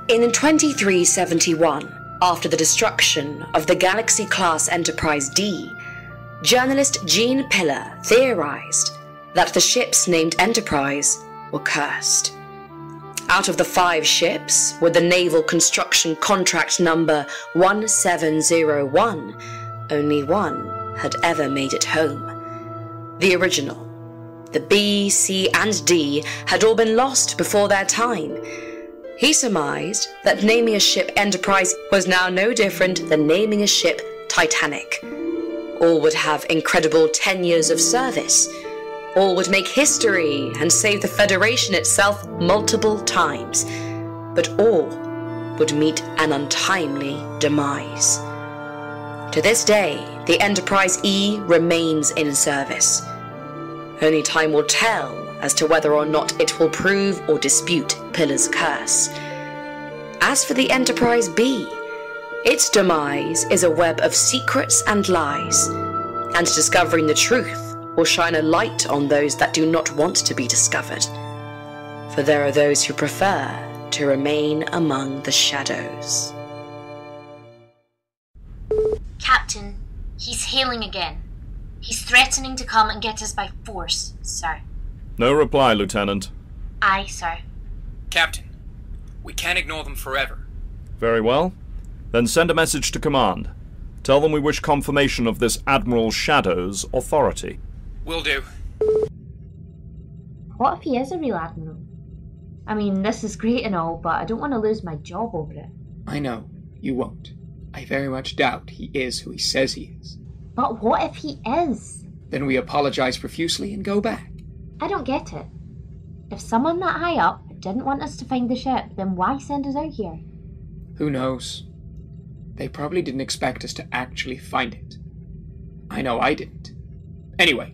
In 2371, after the destruction of the Galaxy-class Enterprise D, journalist Gene Piller theorized that the ships named Enterprise were cursed. Out of the 5 ships with the Naval Construction Contract number 1701, only one had ever made it home. The original. The B, C, and D had all been lost before their time. He surmised that naming a ship Enterprise was now no different than naming a ship Titanic. All would have incredible 10 years of service. All would make history and save the Federation itself multiple times. But all would meet an untimely demise. To this day, the Enterprise E remains in service. Only time will tell as to whether or not it will prove or dispute Pillar's curse. As for the Enterprise B, its demise is a web of secrets and lies, and discovering the truth will shine a light on those that do not want to be discovered. For there are those who prefer to remain among the shadows. Captain, he's hailing again. He's threatening to come and get us by force, sir. No reply, Lieutenant. Aye, sir. Captain, we can't ignore them forever. Very well. Then send a message to command. Tell them we wish confirmation of this Admiral Shadow's authority. Will do. What if he is a real admiral? I mean, this is great and all, but I don't want to lose my job over it. I know, you won't. I very much doubt he is who he says he is. But what if he is? Then we apologize profusely and go back. I don't get it. If someone that high up didn't want us to find the ship, then why send us out here? Who knows? They probably didn't expect us to actually find it. I know I didn't. Anyway,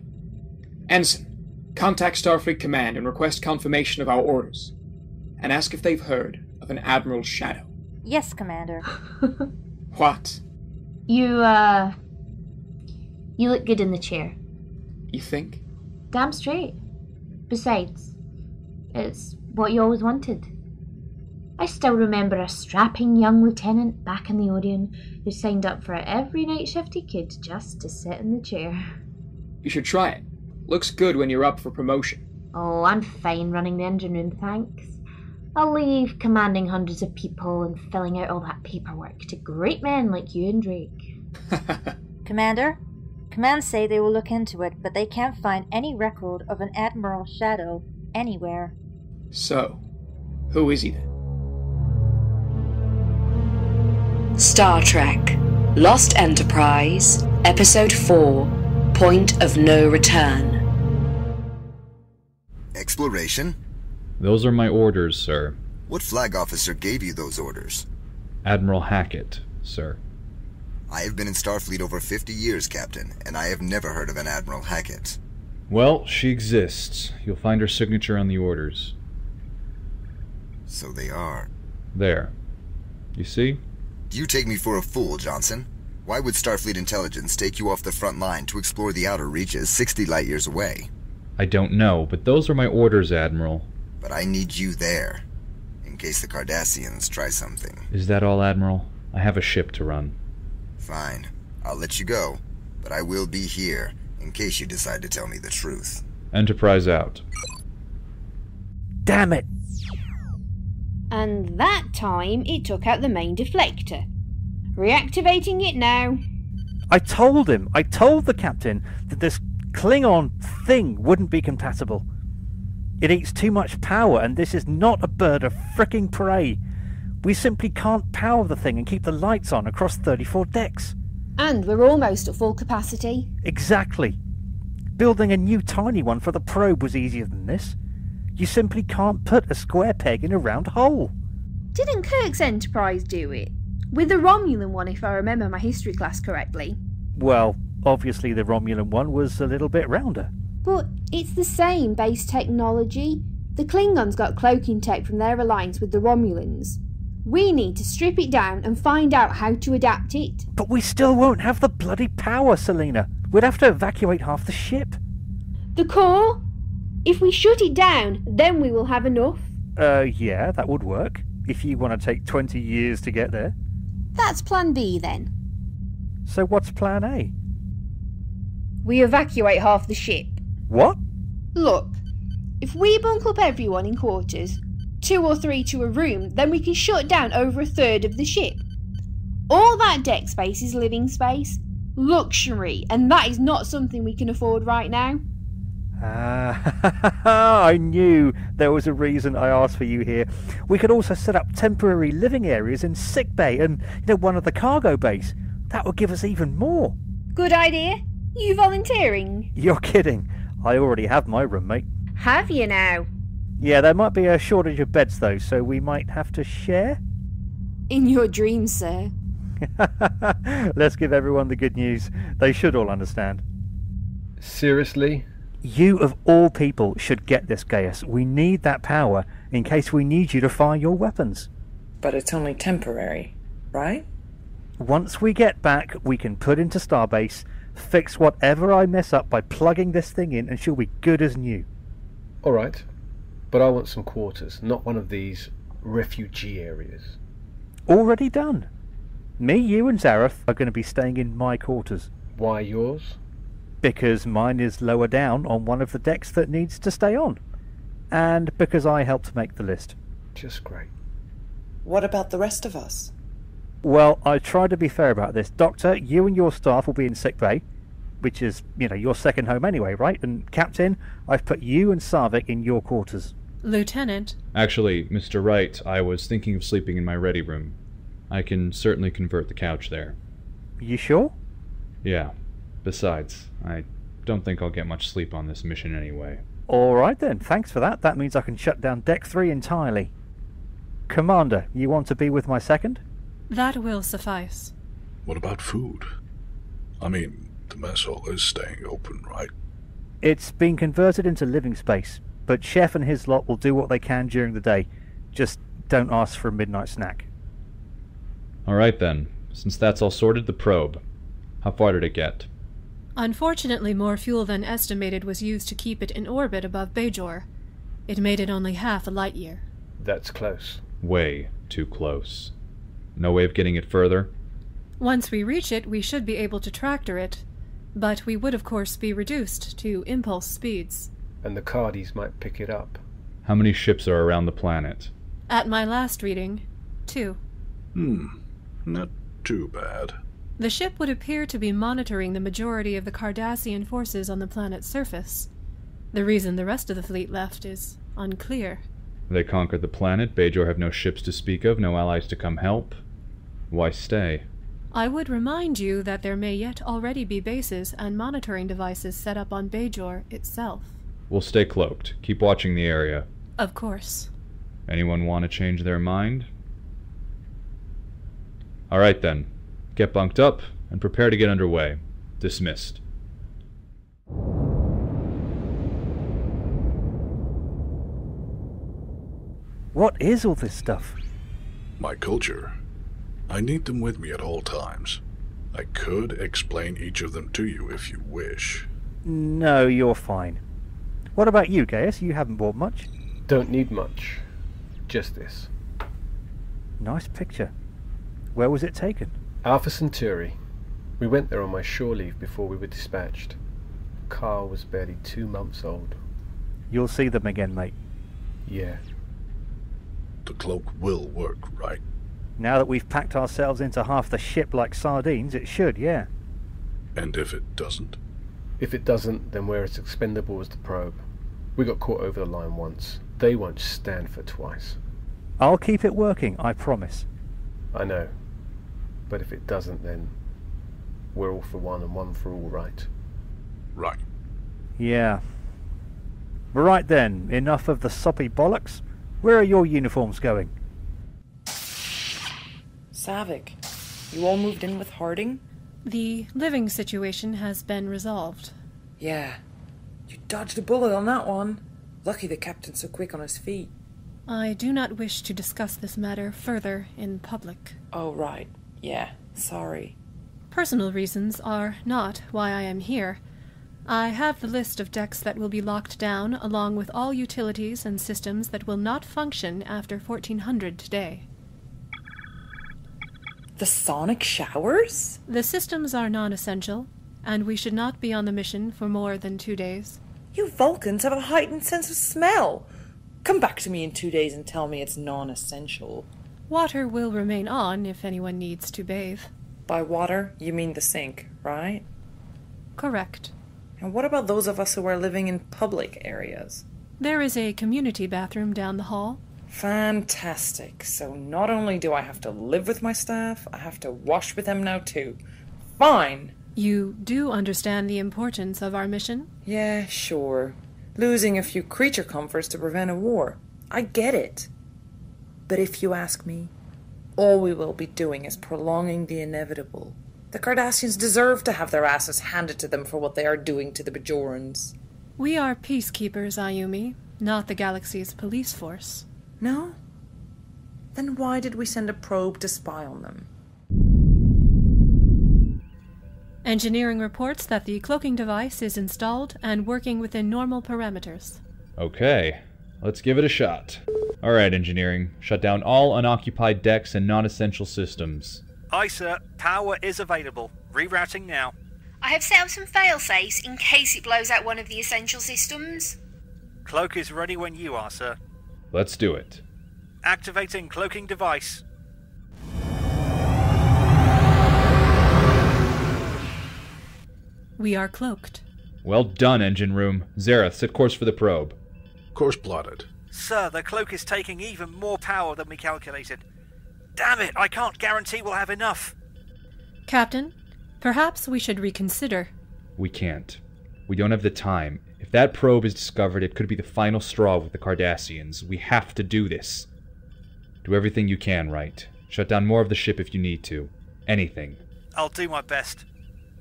Ensign, contact Starfleet Command and request confirmation of our orders. And ask if they've heard of an Admiral Shadow. Yes, Commander. What? You look good in the chair. You think? Damn straight. Besides, it's what you always wanted. I still remember a strapping young lieutenant back in the Orion who signed up for every night shift he could just to sit in the chair. You should try it. Looks good when you're up for promotion. Oh, I'm fine running the engine room, thanks. I'll leave commanding hundreds of people and filling out all that paperwork to great men like you and Drake. Commander, Command say they will look into it, but they can't find any record of an Admiral Shadow anywhere. So, who is he then? Star Trek Lost Enterprise, Episode 4, Point of No Return. Exploration? Those are my orders, sir. What flag officer gave you those orders? Admiral Hackett, sir. I have been in Starfleet over 50 years, Captain, and I have never heard of an Admiral Hackett. Well, she exists. You'll find her signature on the orders. So they are. There. You see? Do you take me for a fool, Johnson? Why would Starfleet Intelligence take you off the front line to explore the outer reaches 60 light years away? I don't know, but those are my orders, Admiral. But I need you there, in case the Cardassians try something. Is that all, Admiral? I have a ship to run. Fine. I'll let you go, but I will be here, in case you decide to tell me the truth. Enterprise out. Damn it! And that time it took out the main deflector. Reactivating it now. I told the captain, that this Klingon thing wouldn't be compatible. It eats too much power, and this is not a bird of fricking prey. We simply can't power the thing and keep the lights on across 34 decks. And we're almost at full capacity. Exactly. Building a new tiny one for the probe was easier than this. You simply can't put a square peg in a round hole. Didn't Kirk's Enterprise do it? With the Romulan one, if I remember my history class correctly. Well, obviously the Romulan one was a little bit rounder. But it's the same base technology. The Klingons got cloaking tech from their alliance with the Romulans. We need to strip it down and find out how to adapt it. But we still won't have the bloody power, Selena. We'd have to evacuate half the ship. The core? If we shut it down, then we will have enough. Yeah, that would work. if you want to take 20 years to get there. That's plan B then. So what's plan A? We evacuate half the ship. What? Look, if we bunk up everyone in quarters, 2 or 3 to a room, then we can shut down over a third of the ship. All that deck space is living space. Luxury, and that is not something we can afford right now. I knew there was a reason I asked for you here. We could also set up temporary living areas in sickbay and one of the cargo bays. That would give us even more. Good idea. You volunteering? You're kidding. I already have my roommate. Have you now? Yeah, there might be a shortage of beds though, so we might have to share. In your dreams, sir. Let's give everyone the good news. They should all understand. Seriously? You of all people should get this, Gaius. We need that power in case we need you to fire your weapons. But it's only temporary, right? Once we get back, we can put into Starbase, fix whatever I mess up by plugging this thing in, and she'll be good as new. Alright, but I want some quarters, not one of these refugee areas. Already done. Me, you and Zareth are going to be staying in my quarters. Why yours? Because mine is lower down on one of the decks that needs to stay on. And because I helped make the list. Just great. What about the rest of us? Well, I tried to be fair about this. Doctor, you and your staff will be in sickbay, which is, your second home anyway, right? And Captain, I've put you and Sarvik in your quarters. Lieutenant? Actually, Mr. Wright, I was thinking of sleeping in my ready room. I can certainly convert the couch there. You sure? Yeah. Besides, I don't think I'll get much sleep on this mission anyway. Alright then, thanks for that. That means I can shut down Deck 3 entirely. Commander, you want to be with my second? That will suffice. What about food? I mean, the mess hall is staying open, right? It's been converted into living space, but Chef and his lot will do what they can during the day. Just don't ask for a midnight snack. Alright then, since that's all sorted, the probe. How far did it get? Unfortunately, more fuel than estimated was used to keep it in orbit above Bajor. It made it only half a light year. That's close. Way too close. No way of getting it further? Once we reach it, we should be able to tractor it, but we would of course be reduced to impulse speeds. And the Cardis might pick it up. How many ships are around the planet? At my last reading, 2. Not too bad. The ship would appear to be monitoring the majority of the Cardassian forces on the planet's surface. The reason the rest of the fleet left is unclear. They conquered the planet, Bajor have no ships to speak of, no allies to come help. Why stay? I would remind you that there may yet already be bases and monitoring devices set up on Bajor itself. We'll stay cloaked. Keep watching the area. Of course. Anyone want to change their mind? Alright then. Get bunked up and prepare to get underway. Dismissed. What is all this stuff? My culture. I need them with me at all times. I could explain each of them to you if you wish. No, you're fine. What about you, Gaius? You haven't bought much. Don't need much. Just this. Nice picture. Where was it taken? Alpha Centauri. We went there on my shore leave before we were dispatched. Carl was barely 2 months old. You'll see them again, mate. Yeah. The cloak will work, right? Now that we've packed ourselves into half the ship like sardines, it should, yeah. And if it doesn't? If it doesn't, then we're as expendable as the probe. We got caught over the line once. They won't stand for twice. I'll keep it working, I promise. I know. But if it doesn't, then we're all for one and one for all, right? Right. Yeah. Right then, enough of the soppy bollocks. Where are your uniforms going? Savik, you all moved in with Harding? The living situation has been resolved. Yeah. You dodged a bullet on that one. Lucky the captain's so quick on his feet. I do not wish to discuss this matter further in public. Oh, right. Yeah, sorry. Personal reasons are not why I am here. I have the list of decks that will be locked down, along with all utilities and systems that will not function after 1400 today. The sonic showers? The systems are non-essential, and we should not be on the mission for more than 2 days. You Vulcans have a heightened sense of smell. Come back to me in 2 days and tell me it's non-essential. Water will remain on if anyone needs to bathe. By water, you mean the sink, right? Correct. And what about those of us who are living in public areas? There is a community bathroom down the hall. Fantastic. So not only do I have to live with my staff, I have to wash with them now too. Fine. You do understand the importance of our mission? Yeah, sure. Losing a few creature comforts to prevent a war. I get it. But if you ask me, all we will be doing is prolonging the inevitable. The Cardassians deserve to have their asses handed to them for what they are doing to the Bajorans. We are peacekeepers, Ayumi, not the galaxy's police force. No? Then why did we send a probe to spy on them? Engineering reports that the cloaking device is installed and working within normal parameters. Okay, let's give it a shot. Alright, engineering. Shut down all unoccupied decks and non-essential systems. Aye, sir. Power is available. Rerouting now. I have set up some fail-safes in case it blows out one of the essential systems. Cloak is ready when you are, sir. Let's do it. Activating cloaking device. We are cloaked. Well done, engine room. Zareth, set course for the probe. Course plotted. Sir, the cloak is taking even more power than we calculated. Damn it, I can't guarantee we'll have enough. Captain, perhaps we should reconsider. We can't. We don't have the time. If that probe is discovered, it could be the final straw with the Cardassians. We have to do this. Do everything you can, right? Shut down more of the ship if you need to. Anything. I'll do my best.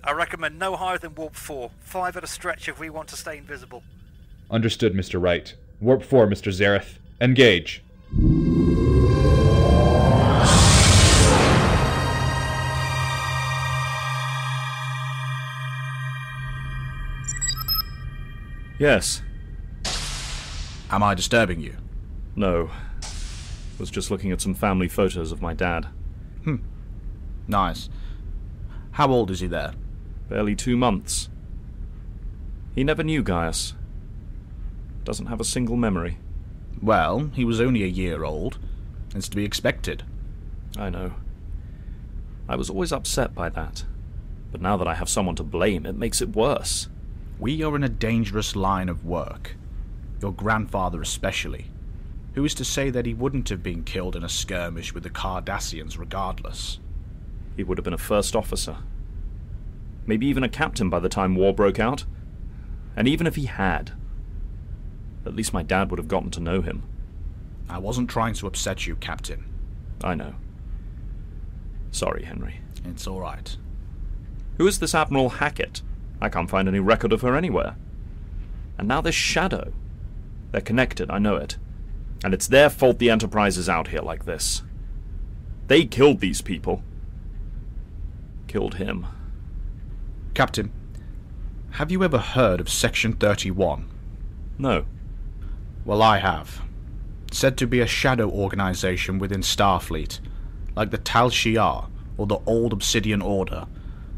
I recommend no higher than Warp 4. 5 at a stretch if we want to stay invisible. Understood, Mr. Wright. Warp 4, Mr. Zareth. Engage. Yes. Am I disturbing you? No. Was just looking at some family photos of my dad. Nice. How old is he there? Barely 2 months. He never knew Gaius. Doesn't have a single memory. Well, he was only a year old. It's to be expected. I know. I was always upset by that. But now that I have someone to blame, it makes it worse. We are in a dangerous line of work. Your grandfather especially. Who is to say that he wouldn't have been killed in a skirmish with the Cardassians regardless? He would have been a first officer. Maybe even a captain by the time war broke out. And even if he had, at least my dad would have gotten to know him. I wasn't trying to upset you, Captain. I know. Sorry, Henry. It's all right. Who is this Admiral Hackett? I can't find any record of her anywhere. And now this Shadow. They're connected, I know it. And it's their fault the Enterprise is out here like this. They killed these people. Killed him. Captain, have you ever heard of Section 31? No. Well, I have. Said to be a shadow organization within Starfleet, like the Tal Shiar or the Old Obsidian Order.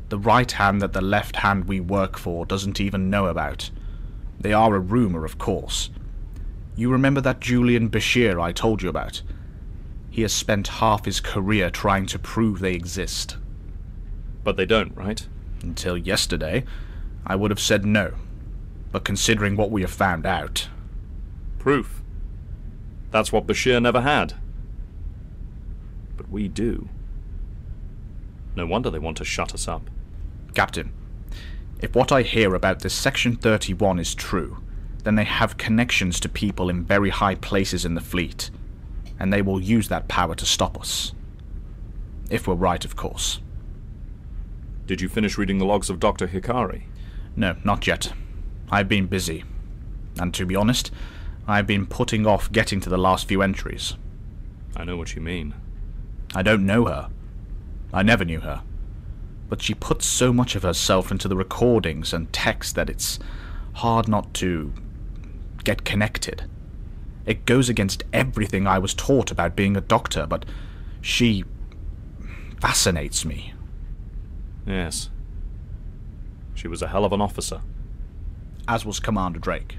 The right hand that the left hand we work for doesn't even know about. They are a rumor, of course. You remember that Julian Bashir I told you about? He has spent half his career trying to prove they exist. But they don't, right? Until yesterday, I would have said no. But considering what we have found out... Proof. That's what Bashir never had. But we do. No wonder they want to shut us up. Captain, if what I hear about this Section 31 is true, then they have connections to people in very high places in the fleet, and they will use that power to stop us. If we're right, of course. Did you finish reading the logs of Dr. Hikari? No, not yet. I've been busy. And to be honest, I've been putting off getting to the last few entries. I know what you mean. I don't know her. I never knew her. but she puts so much of herself into the recordings and text that it's hard not to get connected. It goes against everything I was taught about being a doctor, but she fascinates me. Yes. She was a hell of an officer. As was Commander Drake.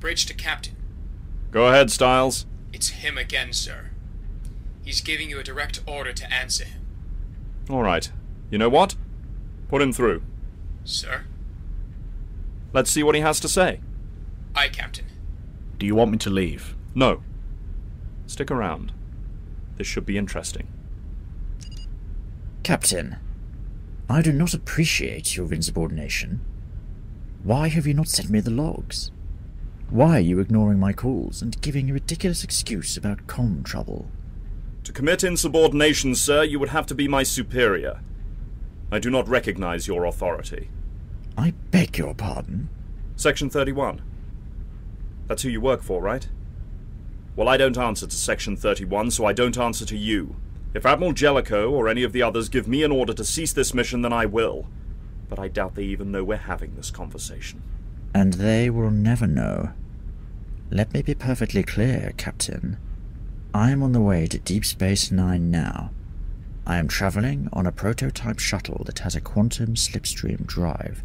Bridge to Captain. Go ahead, Styles. It's him again, sir. He's giving you a direct order to answer him. All right. You know what? Put him through. Sir? Let's see what he has to say. Aye, Captain. Do you want me to leave? No. Stick around. This should be interesting. Captain, I do not appreciate your insubordination. Why have you not sent me the logs? Why are you ignoring my calls and giving a ridiculous excuse about comm trouble? To commit insubordination, sir, you would have to be my superior. I do not recognize your authority. I beg your pardon? Section 31. That's who you work for, right? Well, I don't answer to Section 31, so I don't answer to you. If Admiral Jellicoe or any of the others give me an order to cease this mission, then I will. But I doubt they even know we're having this conversation. And they will never know. Let me be perfectly clear, Captain. I am on the way to Deep Space Nine now. I am traveling on a prototype shuttle that has a quantum slipstream drive,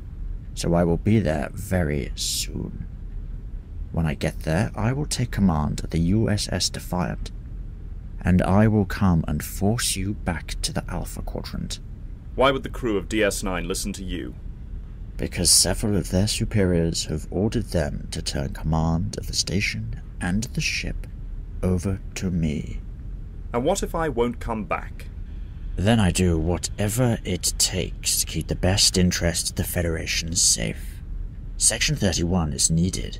so I will be there very soon. When I get there, I will take command of the USS Defiant, and I will come and force you back to the Alpha Quadrant. Why would the crew of DS9 listen to you? Because several of their superiors have ordered them to turn command of the station and the ship over to me. And what if I won't come back? Then I do whatever it takes to keep the best interests of the Federation safe. Section 31 is needed.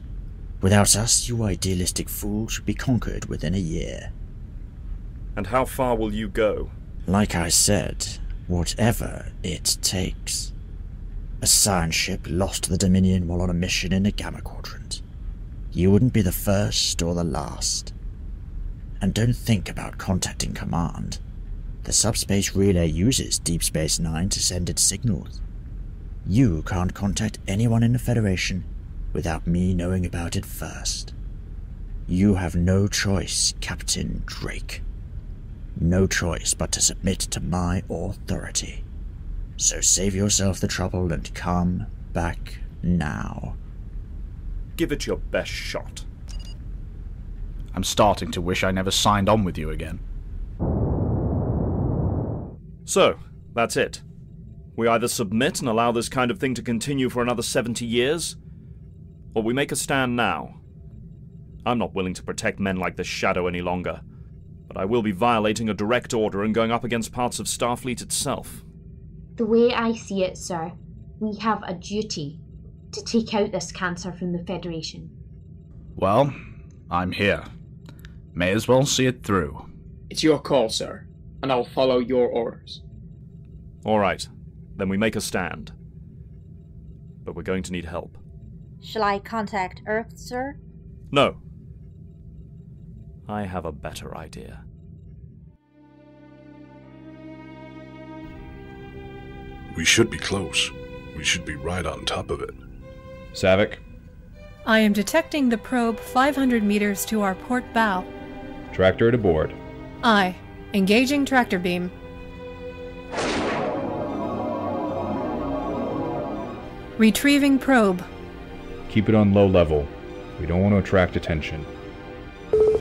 Without us, you idealistic fools would be conquered within a year. And how far will you go? Like I said, whatever it takes. A science ship lost the Dominion while on a mission in the Gamma Quadrant. You wouldn't be the first or the last. And don't think about contacting command. The subspace relay uses Deep Space Nine to send its signals. You can't contact anyone in the Federation without me knowing about it first. You have no choice, Captain Drake. No choice but to submit to my authority. So save yourself the trouble and come back now. Give it your best shot. I'm starting to wish I never signed on with you again. So, that's it. We either submit and allow this kind of thing to continue for another 70 years, or we make a stand now. I'm not willing to protect men like the Shadow any longer, but I will be violating a direct order and going up against parts of Starfleet itself. The way I see it, sir, we have a duty to take out this cancer from the Federation. Well, I'm here. May as well see it through. It's your call, sir, and I'll follow your orders. All right, then we make a stand. But we're going to need help. Shall I contact Earth, sir? No. I have a better idea. We should be close. We should be right on top of it. Savick? I am detecting the probe 500 meters to our port bow. Tractor it aboard. Aye. Engaging tractor beam. Retrieving probe. Keep it on low level. We don't want to attract attention.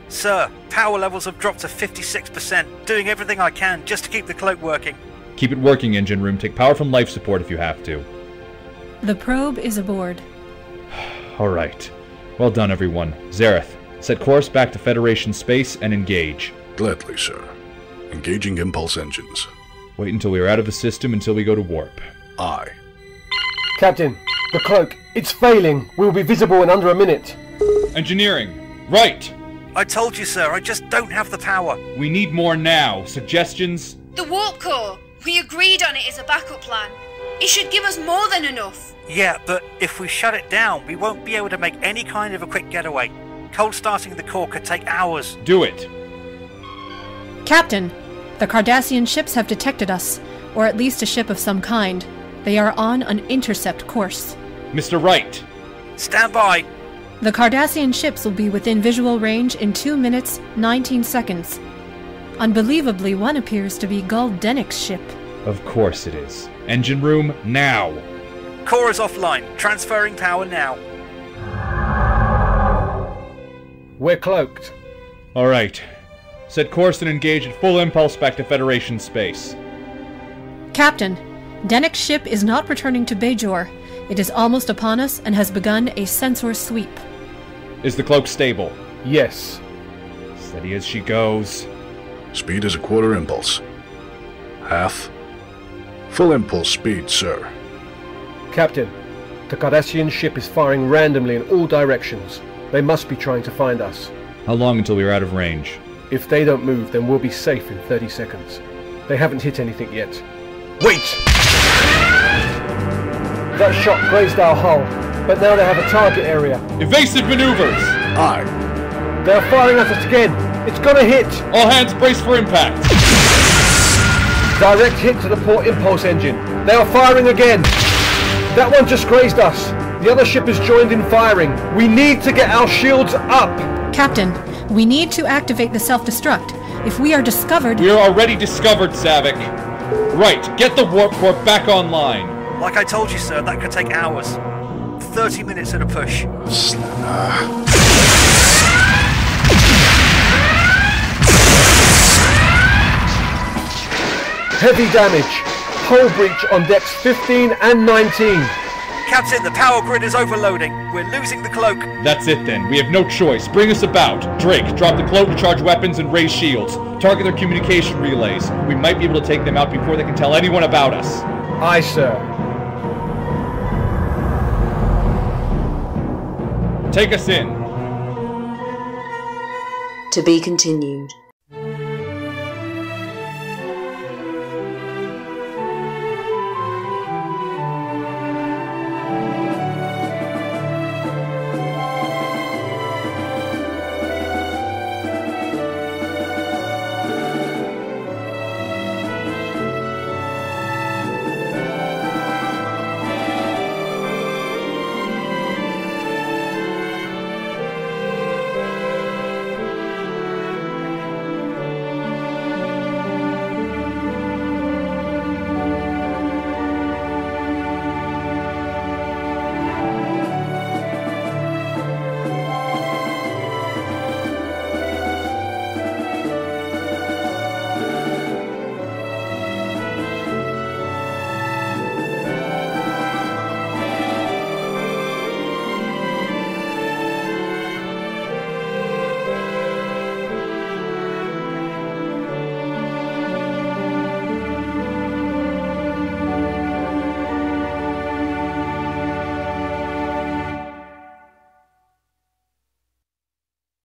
Sir, power levels have dropped to 56%. Doing everything I can just to keep the cloak working. Keep it working, engine room. Take power from life support if you have to. The probe is aboard. Alright. Well done, everyone. Zareth, set course back to Federation space and engage. Gladly, sir. Engaging impulse engines. Wait until we are out of the system until we go to warp. Aye. Captain, the cloak. It's failing. We'll be visible in under a minute. Engineering. Right. I told you, sir. I just don't have the power. We need more now. Suggestions? The warp core. We agreed on it as a backup plan. It should give us more than enough. Yeah, but if we shut it down, we won't be able to make any kind of a quick getaway. Cold starting the core could take hours. Do it. Captain, the Cardassian ships have detected us. or at least a ship of some kind. They are on an intercept course. Mr. Wright! Stand by! The Cardassian ships will be within visual range in 2 minutes, 19 seconds. Unbelievably, one appears to be Gul Dennick's ship. Of course it is. Engine room, now! Core is offline. Transferring power now. We're cloaked. Alright. Set course and engage at full impulse back to Federation space. Captain, Dennick's ship is not returning to Bajor. It is almost upon us and has begun a sensor sweep. Is the cloak stable? Yes. Steady as she goes. Speed is a quarter impulse. Half. Full impulse speed, sir. Captain, the Cardassian ship is firing randomly in all directions. They must be trying to find us. How long until we're out of range? If they don't move, then we'll be safe in 30 seconds. They haven't hit anything yet. Wait! That shot grazed our hull, but now they have a target area. Evasive maneuvers! Aye. They're firing at us again. It's gonna hit. All hands brace for impact. Direct hit to the port impulse engine. They are firing again. That one just grazed us. The other ship is joined in firing. We need to get our shields up. Captain, we need to activate the self-destruct. If we are discovered... We are already discovered, Savick. Right, get the warp core back online. Like I told you, sir, that could take hours. 30 minutes at a push. Heavy damage. Hull breach on decks 15 and 19. Captain, the power grid is overloading. We're losing the cloak. That's it then. We have no choice. Bring us about. Drake, drop the cloak to charge weapons and raise shields. Target their communication relays. We might be able to take them out before they can tell anyone about us. Aye, sir. Take us in. To be continued.